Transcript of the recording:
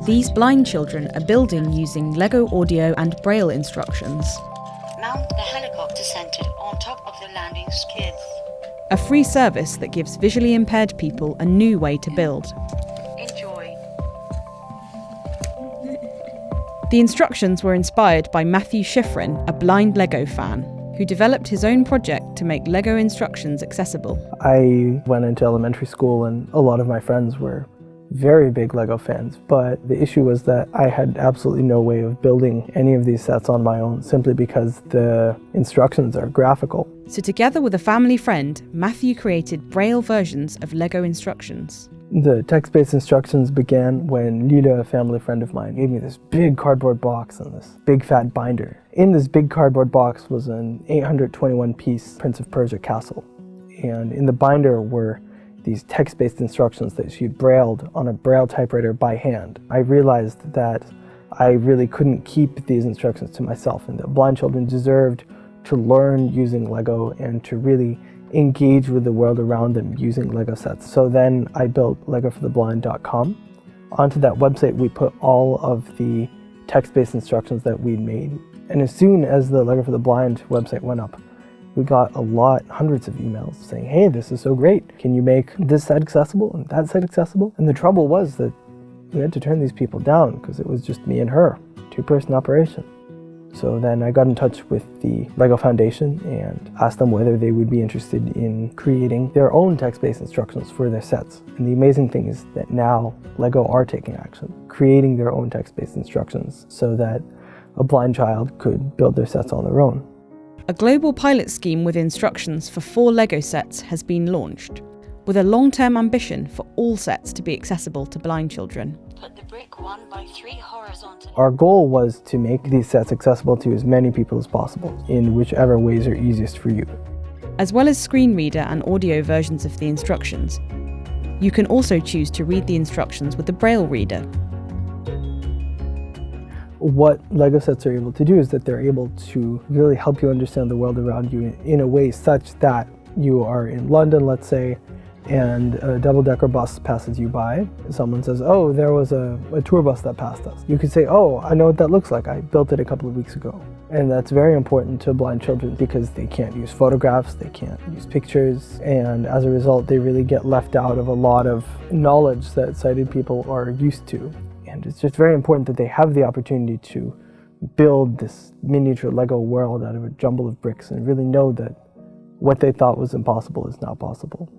These blind children are building using LEGO Audio and Braille Instructions. Mount the helicopter centered on top of the landing skids. A free service that gives visually impaired people a new way to build. Enjoy. The instructions were inspired by Matthew Shifrin, a blind LEGO fan, who developed his own project to make LEGO Instructions accessible. I went into elementary school and a lot of my friends were very big LEGO fans, but the issue was that I had absolutely no way of building any of these sets on my own simply because the instructions are graphical. So together with a family friend, Matthew created Braille versions of LEGO Instructions. The text-based instructions began when Lila, a family friend of mine, gave me this big cardboard box and this big fat binder. In this big cardboard box was an 821-piece Prince of Persia castle, and in the binder were these text-based instructions that she'd brailled on a Braille typewriter by hand. I realized that I really couldn't keep these instructions to myself and that blind children deserved to learn using LEGO and to really engage with the world around them using LEGO sets. So then I built legofortheblind.com. Onto that website we put all of the text-based instructions that we'd made. And as soon as the LEGO for the Blind website went up, we got hundreds of emails saying, hey, this is so great. Can you make this site accessible and that site accessible? And the trouble was that we had to turn these people down because it was just me and her, two-person operation. So then I got in touch with the LEGO Foundation and asked them whether they would be interested in creating their own text-based instructions for their sets. And the amazing thing is that now LEGO are taking action, creating their own text-based instructions so that a blind child could build their sets on their own. A global pilot scheme with instructions for 4 LEGO sets has been launched, with a long-term ambition for all sets to be accessible to blind children. Put the brick 1x3 horizontally. Our goal was to make these sets accessible to as many people as possible, in whichever ways are easiest for you. As well as screen reader and audio versions of the instructions, you can also choose to read the instructions with the Braille reader. What LEGO sets are able to do is that they're able to really help you understand the world around you in a way such that you are in London, let's say, and a double-decker bus passes you by. Someone says, oh, there was a tour bus that passed us. You could say, oh, I know what that looks like. I built it a couple of weeks ago. And that's very important to blind children because they can't use photographs, they can't use pictures, and as a result, they really get left out of a lot of knowledge that sighted people are used to. And it's just very important that they have the opportunity to build this miniature LEGO world out of a jumble of bricks and really know that what they thought was impossible is now possible.